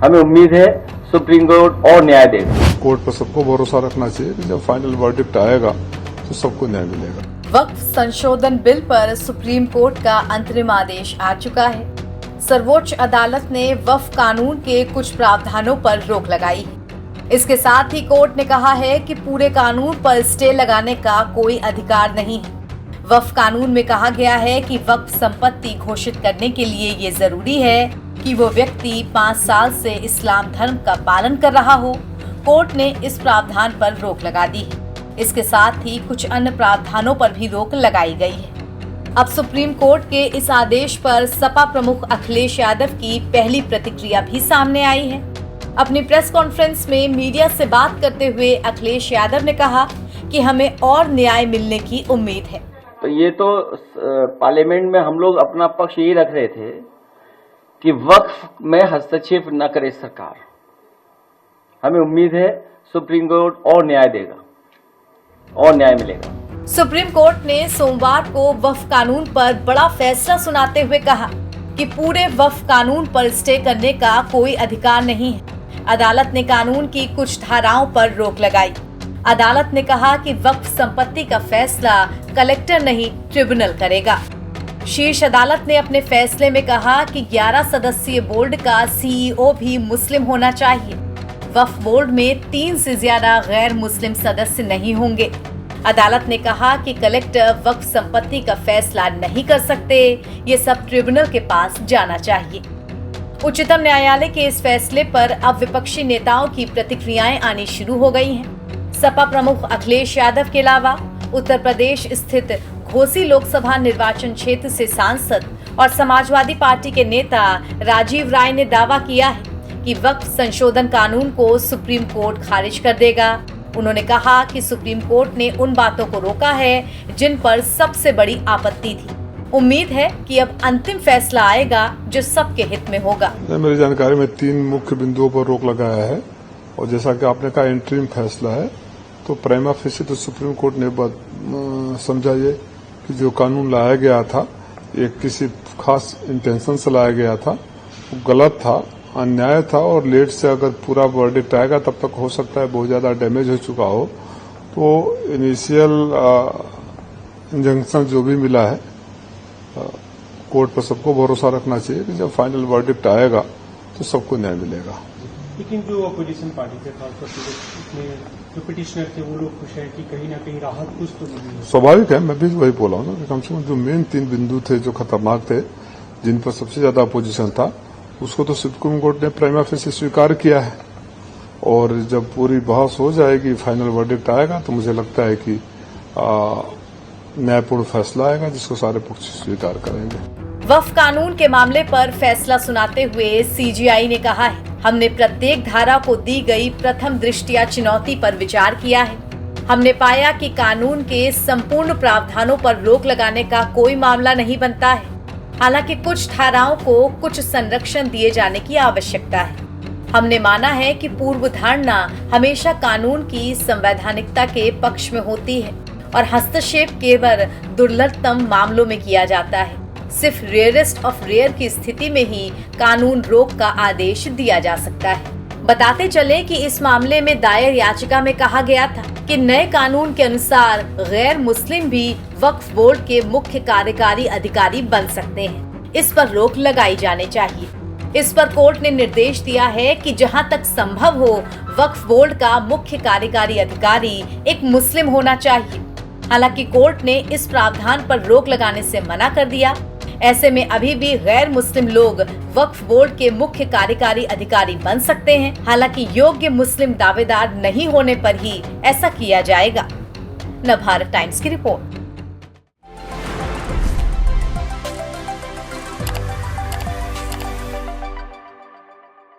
हमें उम्मीद है सुप्रीम कोर्ट और न्याय देगा। कोर्ट पर सबको भरोसा रखना चाहिए कि जब फाइनल वर्डिक्ट आएगा तो सबको न्याय मिलेगा। वक्फ संशोधन बिल पर सुप्रीम कोर्ट का अंतरिम आदेश आ चुका है। सर्वोच्च अदालत ने वक्फ कानून के कुछ प्रावधानों पर रोक लगाई है। इसके साथ ही कोर्ट ने कहा है कि पूरे कानून पर स्टे लगाने का कोई अधिकार नहीं है। वक्फ कानून में कहा गया है कि वक्फ संपत्ति घोषित करने के लिए ये जरूरी है कि वो व्यक्ति 5 साल से इस्लाम धर्म का पालन कर रहा हो। कोर्ट ने इस प्रावधान पर रोक लगा दी है। इसके साथ ही कुछ अन्य प्रावधानों पर भी रोक लगाई गई है। अब सुप्रीम कोर्ट के इस आदेश पर सपा प्रमुख अखिलेश यादव की पहली प्रतिक्रिया भी सामने आई है। अपनी प्रेस कॉन्फ्रेंस में मीडिया से बात करते हुए अखिलेश यादव ने कहा कि हमें और न्याय मिलने की उम्मीद है। तो ये तो पार्लियामेंट में हम लोग अपना पक्ष यही रख रहे थे कि वक्फ में हस्तक्षेप न करे सरकार। हमें उम्मीद है सुप्रीम कोर्ट और न्याय देगा और न्याय मिलेगा। सुप्रीम कोर्ट ने सोमवार को वक्फ कानून पर बड़ा फैसला सुनाते हुए कहा कि पूरे वक्फ कानून पर स्टे करने का कोई अधिकार नहीं है। अदालत ने कानून की कुछ धाराओं पर रोक लगाई। अदालत ने कहा कि वक्फ संपत्ति का फैसला कलेक्टर नहीं, ट्रिब्यूनल करेगा। शीर्ष अदालत ने अपने फैसले में कहा कि 11 सदस्यीय बोर्ड का सीईओ भी मुस्लिम होना चाहिए। वक्फ बोर्ड में 3 से ज्यादा गैर मुस्लिम सदस्य नहीं होंगे। अदालत ने कहा कि कलेक्टर वक्फ संपत्ति का फैसला नहीं कर सकते, ये सब ट्रिब्यूनल के पास जाना चाहिए। उच्चतम न्यायालय के इस फैसले पर अब विपक्षी नेताओं की प्रतिक्रियाएं आनी शुरू हो गई हैं। सपा प्रमुख अखिलेश यादव के अलावा उत्तर प्रदेश स्थित घोसी लोकसभा निर्वाचन क्षेत्र से सांसद और समाजवादी पार्टी के नेता राजीव राय ने दावा किया है कि वक्फ संशोधन कानून को सुप्रीम कोर्ट खारिज कर देगा। उन्होंने कहा कि सुप्रीम कोर्ट ने उन बातों को रोका है जिन पर सबसे बड़ी आपत्ति थी। उम्मीद है कि अब अंतिम फैसला आएगा जो सबके हित में होगा। मेरी जानकारी में 3 मुख्य बिंदुओं पर रोक लगाया है और जैसा कि आपने कहा इंटरिम फैसला है, तो प्राइमा फेसी तो सुप्रीम कोर्ट ने समझा ये कि जो कानून लाया गया था ये किसी खास इंटेंशन से लाया गया था, वो गलत था, अन्याय था और लेट से अगर पूरा वर्डिक्ट आएगा तब तक हो सकता है बहुत ज्यादा डैमेज हो चुका हो। तो इनिशियल इंजंक्शन जो भी मिला है, कोर्ट पर सबको भरोसा रखना चाहिए कि जब फाइनल वर्डिक्ट आएगा तो सबको न्याय मिलेगा। लेकिन जो अपोजिशन पार्टी थे, खासतौर से जो पिटिशनर थे, वो लोग खुश हैं कि कहीं ना कहीं राहत कुछ तो मिली है। स्वाभाविक है, मैं भी वही बोला हूँ ना कि कम से कम जो मेन 3 बिंदु थे जो खतरनाक थे, जिन पर सबसे ज्यादा अपोजिशन था, उसको तो सुप्रीम कोर्ट ने प्राइमा फेसी स्वीकार किया है। और जब पूरी बहस हो जाएगी, फाइनल वर्डिक्ट आएगा, तो मुझे लगता है कि न्यायपूर्ण फैसला आएगा जिसको सारे पक्ष स्वीकार करेंगे। वक्फ कानून के मामले पर फैसला सुनाते हुए सीजेआई ने कहा है, हमने प्रत्येक धारा को दी गई प्रथम दृष्टया चुनौती पर विचार किया है। हमने पाया कि कानून के संपूर्ण प्रावधानों पर रोक लगाने का कोई मामला नहीं बनता है। हालांकि कुछ धाराओं को कुछ संरक्षण दिए जाने की आवश्यकता है। हमने माना है कि पूर्व धारणा हमेशा कानून की संवैधानिकता के पक्ष में होती है और हस्तक्षेप केवल दुर्लभतम मामलों में किया जाता है। सिर्फ रेयरेस्ट ऑफ रेयर की स्थिति में ही कानून रोक का आदेश दिया जा सकता है। बताते चले कि इस मामले में दायर याचिका में कहा गया था कि नए कानून के अनुसार गैर मुस्लिम भी वक्फ बोर्ड के मुख्य कार्यकारी अधिकारी बन सकते हैं। इस पर रोक लगाई जानी चाहिए। इस पर कोर्ट ने निर्देश दिया है कि जहां तक संभव हो वक्फ बोर्ड का मुख्य कार्यकारी अधिकारी एक मुस्लिम होना चाहिए। हालांकि कोर्ट ने इस प्रावधान पर रोक लगाने से मना कर दिया। ऐसे में अभी भी गैर मुस्लिम लोग वक्फ बोर्ड के मुख्य कार्यकारी अधिकारी बन सकते हैं। हालांकि योग्य मुस्लिम दावेदार नहीं होने पर ही ऐसा किया जाएगा। नवभारत टाइम्स की रिपोर्ट।